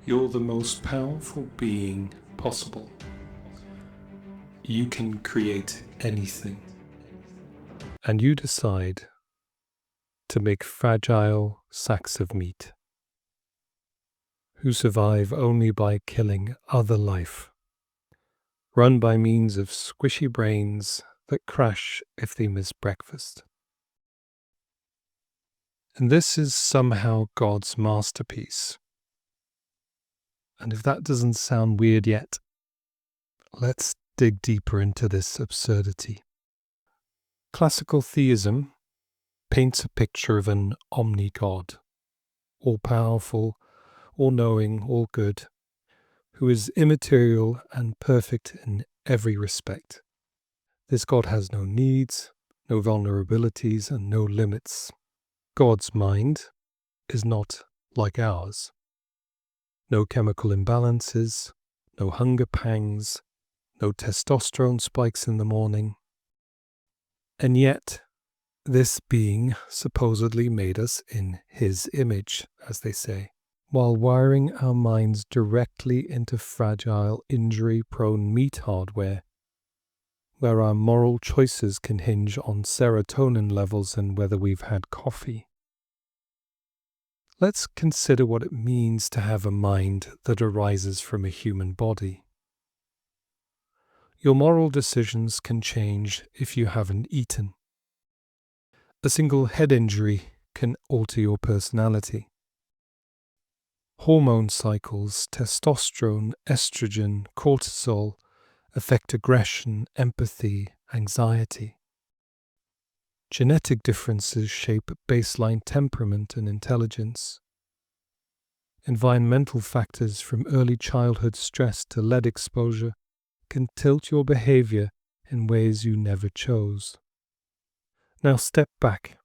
You're the most powerful being possible. You can create anything. And you decide to make fragile sacks of meat, who survive only by killing other life, run by means of squishy brains that crash if they miss breakfast. And this is somehow God's masterpiece. And if that doesn't sound weird yet, let's dig deeper into this absurdity. Classical theism paints a picture of an omni-God, all-powerful, all-knowing, all-good, who is immaterial and perfect in every respect. This God has no needs, no vulnerabilities, and no limits. God's mind is not like ours. No chemical imbalances, no hunger pangs, no testosterone spikes in the morning. And yet, this being supposedly made us in his image, as they say, while wiring our minds directly into fragile, injury-prone meat hardware, where our moral choices can hinge on serotonin levels and whether we've had coffee. Let's consider what it means to have a mind that arises from a human body. Your moral decisions can change if you haven't eaten. A single head injury can alter your personality. Hormone cycles, testosterone, estrogen, cortisol affect aggression, empathy, anxiety. Genetic differences shape baseline temperament and intelligence. Environmental factors from early childhood stress to lead exposure can tilt your behavior in ways you never chose. Now step back.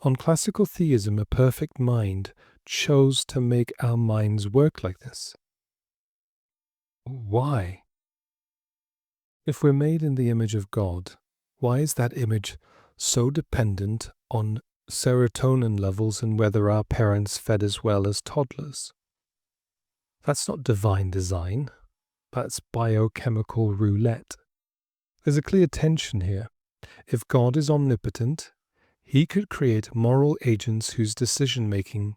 On classical theism, a perfect mind chose to make our minds work like this. Why? If we're made in the image of God, why is that image so dependent on serotonin levels and whether our parents fed as well as toddlers? That's not divine design. That's biochemical roulette. There's a clear tension here. If God is omnipotent, he could create moral agents whose decision-making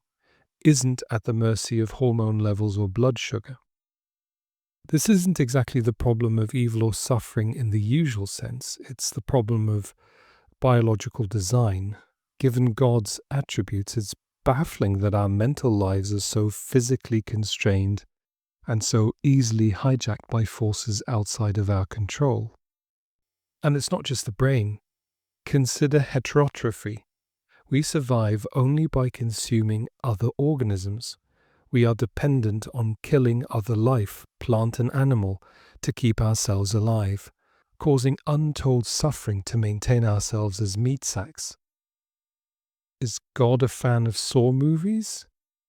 isn't at the mercy of hormone levels or blood sugar. This isn't exactly the problem of evil or suffering in the usual sense. It's the problem of biological design. Given God's attributes, it's baffling that our mental lives are so physically constrained and so easily hijacked by forces outside of our control. And it's not just the brain. Consider heterotrophy. We survive only by consuming other organisms. We are dependent on killing other life, plant and animal, to keep ourselves alive, causing untold suffering to maintain ourselves as meat sacks. Is God a fan of Saw movies?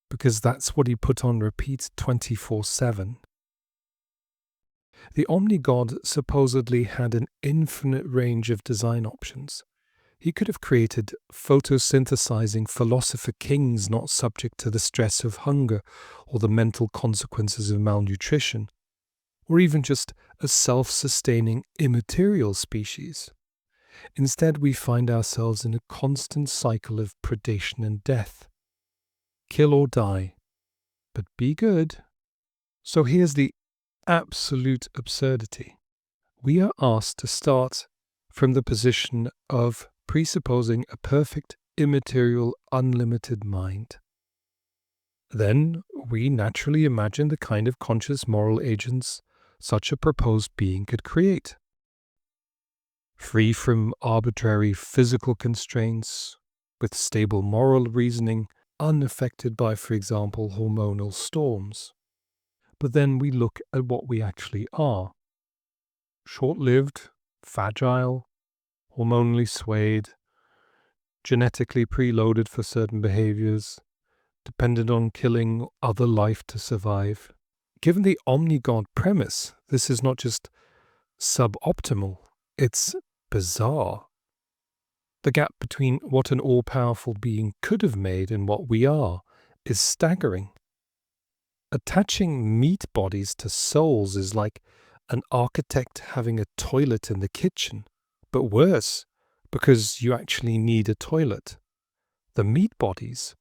Because that's what he put on repeat 24/7. The omni-God supposedly had an infinite range of design options. He could have created photosynthesizing philosopher kings not subject to the stress of hunger or the mental consequences of malnutrition, or even just a self-sustaining immaterial species. Instead, we find ourselves in a constant cycle of predation and death. Kill or die, but be good. So here's the absolute absurdity. We are asked to start from the position of presupposing a perfect, immaterial, unlimited mind. Then we naturally imagine the kind of conscious moral agents such a proposed being could create. Free from arbitrary physical constraints, with stable moral reasoning, unaffected by, for example, hormonal storms. But then we look at what we actually are. Short-lived, fragile, hormonally swayed, genetically preloaded for certain behaviors, dependent on killing other life to survive. Given the omni-God premise, this is not just suboptimal, it's bizarre. The gap between what an all-powerful being could have made and what we are is staggering. Attaching meat bodies to souls is like an architect having a toilet in the kitchen, but worse, because you actually need a toilet. The meat bodies,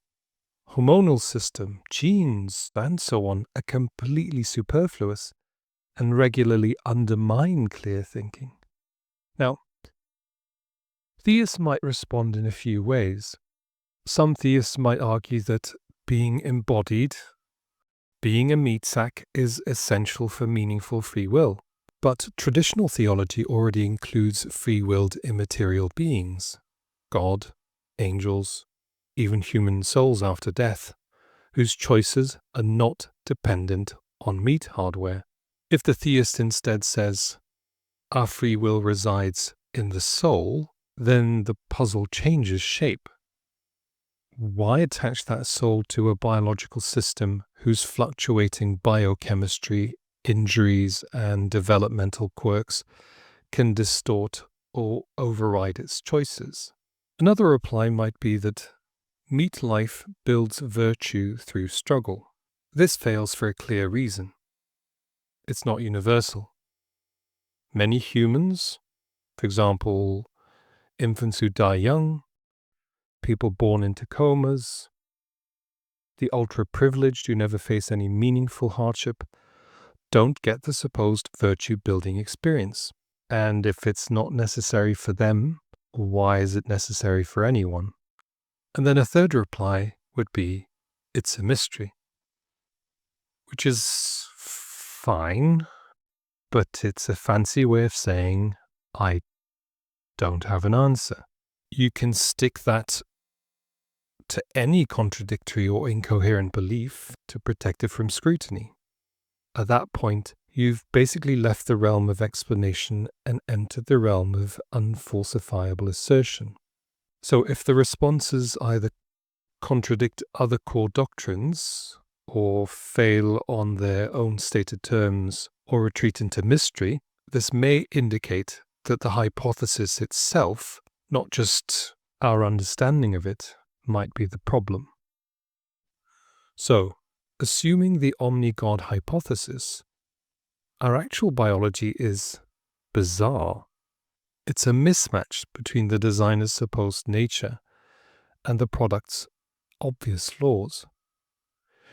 hormonal system, genes, and so on are completely superfluous and regularly undermine clear thinking. Now, theists might respond in a few ways. Some theists might argue that being embodied, being a meat sack, is essential for meaningful free will. But traditional theology already includes free-willed immaterial beings, God, angels, even human souls after death, whose choices are not dependent on meat hardware. If the theist instead says, our free will resides in the soul, then the puzzle changes shape. Why attach that soul to a biological system whose fluctuating biochemistry, injuries, and developmental quirks can distort or override its choices? Another reply might be that meat life builds virtue through struggle. This fails for a clear reason. It's not universal. Many humans, for example, infants who die young, people born into comas, the ultra-privileged who never face any meaningful hardship, don't get the supposed virtue-building experience. And if it's not necessary for them, why is it necessary for anyone? And then a third reply would be, it's a mystery. Which is fine, but it's a fancy way of saying, I don't have an answer. You can stick that to any contradictory or incoherent belief to protect it from scrutiny. At that point, you've basically left the realm of explanation and entered the realm of unfalsifiable assertion. So if the responses either contradict other core doctrines, or fail on their own stated terms, or retreat into mystery, this may indicate that the hypothesis itself, not just our understanding of it, might be the problem. So, assuming the omni-God hypothesis, our actual biology is bizarre. It's a mismatch between the designer's supposed nature and the product's obvious laws.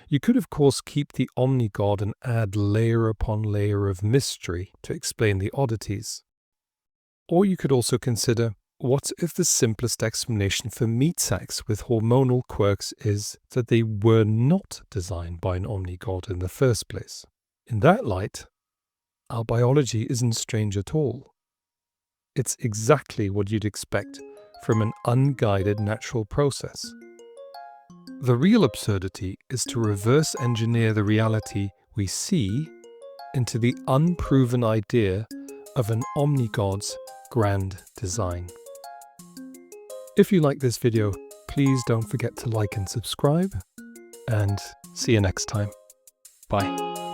You could, of course, keep the omni-God and add layer upon layer of mystery to explain the oddities. Or you could also consider, what if the simplest explanation for meat sacks with hormonal quirks is that they were not designed by an omni-God in the first place? In that light, our biology isn't strange at all. It's exactly what you'd expect from an unguided natural process. The real absurdity is to reverse engineer the reality we see into the unproven idea of an omni-God's grand design. If you like this video, please don't forget to like and subscribe, and see you next time. Bye.